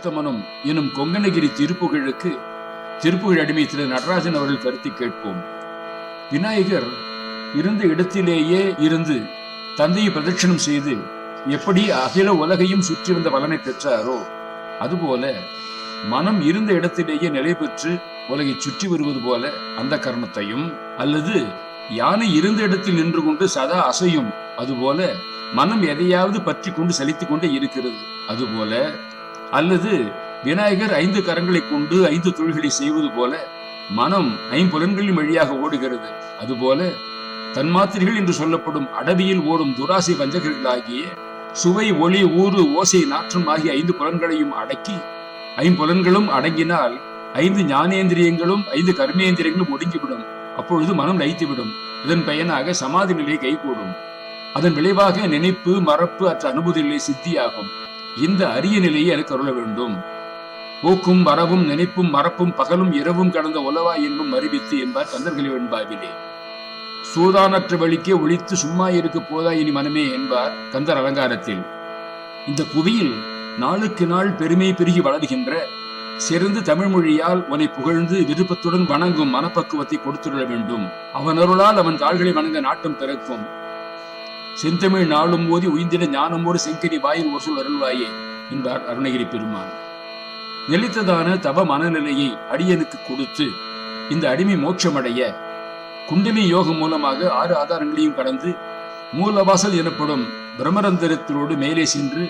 சுத்தமனம் எனும் கொங்கணகிரி திருப்புகழுக்கு திருப்புகழ் அடிமை திரு நடராஜன் அவர்கள் கருத்தை கேட்போம். விநாயகர் இருந்த இடத்திலேயே இருந்து தந்தையை பிரதட்சணம் செய்து எப்படி அகில உலகையும் சுற்றி வந்த பலனை பெற்றாரோ, அதுபோல மனம் இருந்த இடத்திலேயே நிலை பெற்று உலகை சுற்றி வருவது போல அந்த கர்மத்தையும், அல்லது யானை இருந்த இடத்தில் நின்று கொண்டு சதா அசையும் அதுபோல மனம் எதையாவது பற்றி கொண்டு செலுத்திக் கொண்டே இருக்கிறது அதுபோல, அல்லது விநாயகர் 5 கரங்களை கொண்டு 5 தொழில்களை செய்வது போல மனம் 5 புலன்களின் வழியாக ஓடுகிறது. அதுபோல தன்மாத்திரைகள் என்று சொல்லப்படும் அடவியில் ஓடும் துராசை வஞ்சகர்களாகிய சுவை, ஒளி, ஊறு, ஓசை, நாற்றம் ஆகிய 5 புலன்களையும் அடக்கி 5 புலன்களும் அடங்கினால் 5 ஞானேந்திரியங்களும் 5 கர்மேந்திரியங்களும் ஒடுங்கிவிடும். அப்பொழுது மனம் லயித்துவிடும். இதன் பயனாக சமாதி நிலை கைகூடும். அதன் விளைவாக நினைப்பு, மறப்பு அற்ற அனுபூதி நிலை சித்தியாகும். இந்த அரிய நிலையை எனக்கு அருள வேண்டும். போக்கும் வரவும் நினைப்பும் மறப்பும் பகலும் இரவும் கடந்த உலவா என்னும் அறிவித்து என்பார் கந்தர்கலி வெண்பாவிலே. சூதானற்ற வழிக்கே ஒழித்து சும்மா இருக்க போதா இனி மனமே என்பார் கந்தர் அலங்காரத்தில். இந்த புவியில் நாளுக்கு நாள் பெருமை பெருகி வளர்கின்ற சிறந்த தமிழ் மொழியால் உன்னை புகழ்ந்து விருப்பத்துடன் வணங்கும் மனப்பக்குவத்தை கொடுத்துள்ள வேண்டும். அவன் அருளால் அவன் தாள்களை வணங்க நாட்டம் பிறக்கும். செந்தமிழ் நாளும் ஓதி உயிர்ந்திட ஞானமோடு செங்கனி வாயில் ஒரு சொல் அருள்வாயே என்பார் அருணகிரி பெருமான். நெளித்ததான தவ மனநிலையை அடியனுக்கு கொடுத்து இந்த அடிமை மோட்சமடைய குண்டலி யோகம் மூலமாக 6 ஆதாரங்களையும் கடந்து மூலவாசல் எனப்படும் பிரம்மரந்திரத்திலோடு மேலே சென்று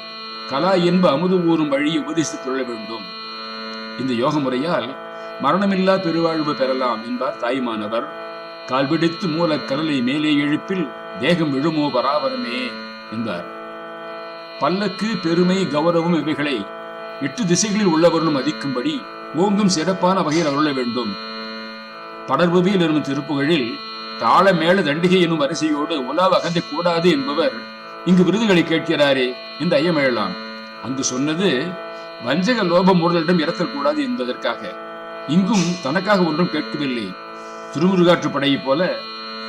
கலா என்ப அமுது ஊறும் வழியை உபதேசித்துக் கொள்ள வேண்டும். இந்த யோக முறையால் மரணமில்லா பெருவாழ்வு பெறலாம் என்பார் தாய்மானவர். கால்பிடித்து மூல கடலை மேலே எழுப்பில் தேகம் விழுமோ பராபரமே என்பார். பல்லக்கு, பெருமை, கௌரவம் இவைகளை 8 திசைகளில் உள்ளவர்களும் மதிக்கும்படி ஓங்கும் சிறப்பான வகையில் அருள வேண்டும். படர்புவியில் எனும் திருப்புகழில் தாள மேல தண்டிகை எனும் வரிசையோடு உலாவ அகந்தை கூடாது என்பவர் இங்கு விருதுகளை கேட்கிறாரே என்று ஐயமெழலாம். அங்கு சொன்னது வஞ்சக லோப மூடலிடம் இறத்தல் கூடாது என்பதற்காக. இங்கும் தனக்காக ஒன்றும் கேட்கவில்லை. திருமுருகாற்று படையை போல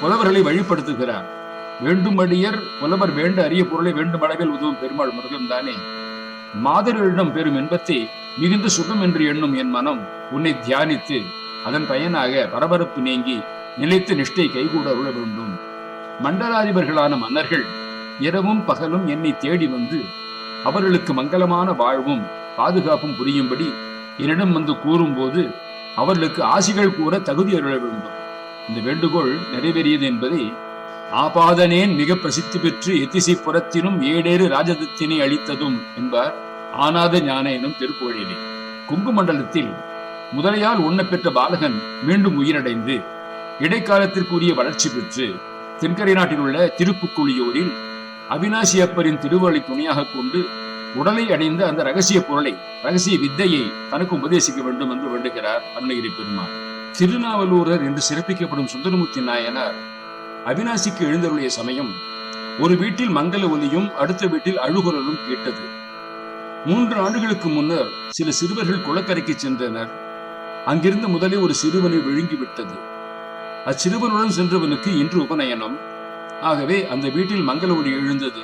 புலவர்களை வழிபடுத்துகிறார். வேண்டுமடியர் புலவர் வேண்ட அரிய பொருளை வேண்டும் அளவில் உதவும் பெருமாள் முருகன் தானே. மாதர்களிடம் பெறும் இன்பத்தை மிகுந்த சுகம் என்று எண்ணும் என் மனம் உன்னை தியானித்து அதன் பயனாக பரபரப்பு நீங்கி நிலைத்த நிஷ்டை கைகூட அருள வேண்டும். மண்டலாதிபர்களான மன்னர்கள் இரவும் பகலும் என்னை தேடி வந்து அவர்களுக்கு மங்களமான வாழ்வும் பாதுகாப்பும் புரியும்படி என்னிடம் வந்து கூறும்போது அவர்களுக்கு ஆசிகள் கூற தகுதி அருள வேண்டும். இந்த வேண்டுகோள் நிறைவேறியது என்பதை ஆபாதனேன் மிக பிரசித்தி பெற்று எத்திசை புறத்தினும் ஏடேறு ராஜதத்தினை அளித்ததும் என்பார் ஆனாத ஞான எனும் திருப்புகழிலே. கொங்கு மண்டலத்தில் முதலையால் உண்ணப்பெற்ற பாலகன் மீண்டும் உயிரடைந்து இடைக்காலத்திற்குரிய வளர்ச்சி பெற்று தென்கரை நாட்டில் உள்ள திருப்புக்குழியூரில் அவினாசி அப்பரின் திருவருளை துணையாக கொண்டு உடலை அடைந்த அந்த ரகசிய பொருளை, ரகசிய வித்தையை தனக்கு உபதேசிக்க வேண்டும் என்று வேண்டுகிறார் அருணகிரி பெருமான். திருநாவலூரர் என்று சிறப்பிக்கப்படும் சுந்தரமூர்த்தி நாயனார் அவினாசிக்கு எழுந்தருளிய சமயம் ஒரு வீட்டில் மங்கள ஒலியும் அடுத்த வீட்டில் அழுகுரலும் கேட்டது. 3 ஆண்டுகளுக்கு முன்னர் சில சிறுவர்கள் குளக்கரைக்கு சென்றனர். அங்கிருந்த முதலே ஒரு சிறுவனை விழுங்கிவிட்டது. அச்சிறுவனுடன் சென்றவனுக்கு இன்று உபநயனம். ஆகவே அந்த வீட்டில் மங்கள ஒலி எழுந்தது.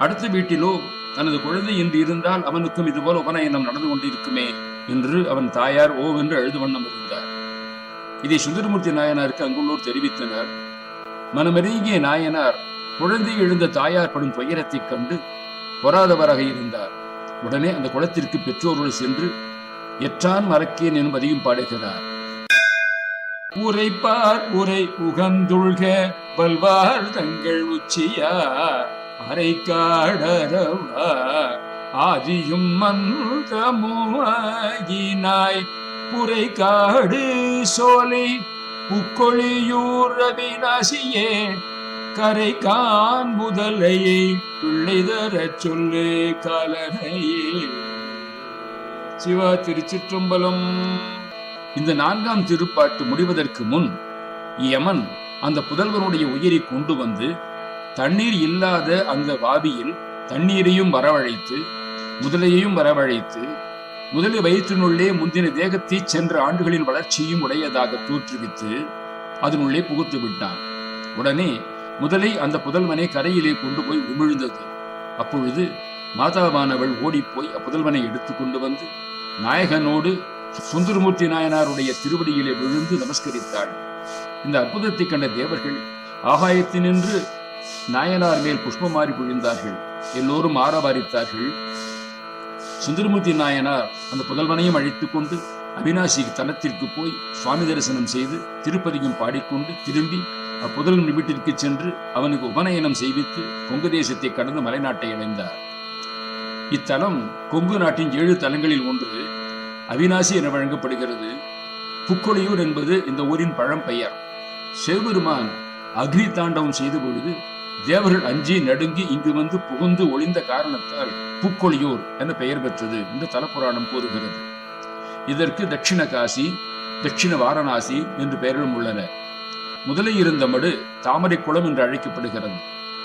அடுத்த வீட்டிலோ தனது குழந்தை என்று இருந்தால் அவனுக்கும் இதுபோல உபநயனம் நடந்து கொண்டிருக்குமே என்று அவன் தாயார் ஓவென்று அழுது வண்ணம் இருந்தார். இதை சுந்தரமூர்த்தி நாயனாருக்கு அங்குள்ளோர் தெரிவித்தனர். மனமெருகிய நாயனார் குழந்தை எழுந்த தாயார் படும் துயரத்தைக் கண்டு பொறாதவராக இருந்தார். உடனே அந்த குளத்திற்கு பெற்றோரோடு சென்று எற்றான் மறக்கேன் எனும் பதியும் பாடுகிறார். உரைப்பார் உரை உகந்துள்க பல்வார் தங்கள் உச்சியார் அரைக்காடரவா ஆதியும் மந்தமுமாயினாய் புரை காடு சோலை புக்கொழியூர் அவிநாசியே கரை கான் முதலையை பிள்ளை தர சொல்லு காலனையே. சிவா திருச்சிற்றம்பலம். இந்த 4ஆம் திருப்பாட்டு முடிவதற்கு முன் யமன் அந்த புதல்வனுடைய உயிரை கொண்டு வந்து தண்ணீர் இல்லாத அந்த வாவியில் தண்ணீரையும் வரவழைத்து முதலையையும் வரவழைத்து முதலை வயிற்றினுள்ளே முந்தின தேகத்தை சென்ற ஆண்டுகளின் வளர்ச்சியும் உடையதாக தோற்றுவித்து அதனுள்ளே புகுத்து விட்டான். உடனே முதலை அந்த புதல்வனை கரையிலே கொண்டு போய் உமிழ்ந்தது. அப்பொழுது மாதாவானவள் ஓடிப்போய் அப்புதல்வனை எடுத்துக்கொண்டு வந்து நாயகனோடு சுந்தரமூர்த்தி நாயனாருடைய திருவடியிலே விழுந்து நமஸ்கரித்தாள். இந்த அற்புதத்தை கண்ட தேவர்கள் ஆகாயத்தினின்று நாயனார் மேல் புஷ்பமாறி பொழிந்தார்கள். எல்லோரும் ஆரவாரித்தார்கள். சுந்தரமூர்த்தி நாயனார் அந்த புதல்வனையும் அழைத்துக் கொண்டு அவினாசி தலத்திற்கு போய் சுவாமி தரிசனம் செய்து திருப்பதியும் பாடிக்கொண்டு திரும்பி அப்புதல்வன் வீட்டிற்கு சென்று அவனுக்கு உபநயனம் செய்வித்து கொங்கு தேசத்தை கடந்து மலைநாட்டை அடைந்தார். இத்தலம் கொங்கு நாட்டின் 7 தலங்களில் ஒன்று அவினாசி என வழங்கப்படுகிறது. புக்கொழியூர் என்பது இந்த ஊரின் பழம்பெயர். சிவபெருமான் அக்னி தாண்டவம் செய்த பொழுது தேவர்கள் அஞ்சி நடுங்கி இங்கு வந்து புகுந்து ஒளிந்த காரணத்தால் புக்கொழியூர் என பெயர் பெற்றது என்று தலப்புராணம் கூறுகிறது. இதற்கு தட்சிண காசி, தட்சிண வாரணாசி என்று பெயர்களும் உள்ளன. முதலில் இருந்த மடு தாமரை குளம் என்று அழைக்கப்படுகிறது.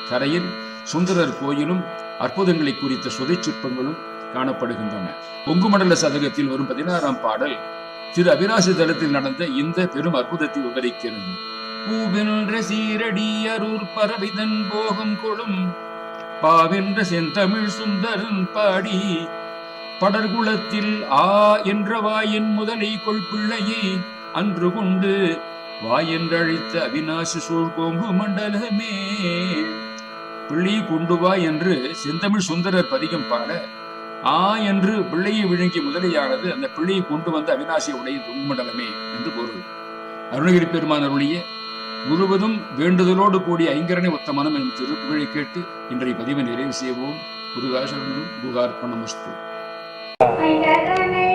கரையில் சுந்தரர் கோயிலும் அற்புதங்களை குறித்த சுதை சிற்பங்களும் காணப்படுகின்றன. கொங்கு மண்டல சதகத்தில் வரும் 16ஆம் பாடல் திரு அவினாசி தலத்தில் நடந்த இந்த பெரும் அற்புதத்தை விவரிக்கிறது. பூவென்ற சீரடி அரூர் பரவிதன் போகம் கொளும் பாவென்ற செந்தமிழ் சுந்தரன் பாடி படர்குளத்தில் ஆ என்ற வாயின் முதலை கொள் பிள்ளையை அன்று கொண்டு வாயென்றழைத்த அவினாசி சூழ் கொங்கு மண்டலமே. பிள்ளை கொண்டு வா என்று செந்தமிழ் சுந்தரர் பதிகம் பாட ஆ என்று பிள்ளையை விழுங்கி முதலையானது அந்த பிள்ளையை கொண்டு வந்த அவினாசி உடைய தும்மண்டலமே என்று பொருள். அருணகிரி பெருமான் அருளிய முழுவதும் வேண்டுதலோடு கூடிய ஐங்கரணை ஒத்த மனம் எனும் திருப்புகழை கேட்டு இன்றைய பதிவை நிறைவு செய்வோம். முருகாசரணம் குகார்ப்பணமஸ்து. ஐங்கரனை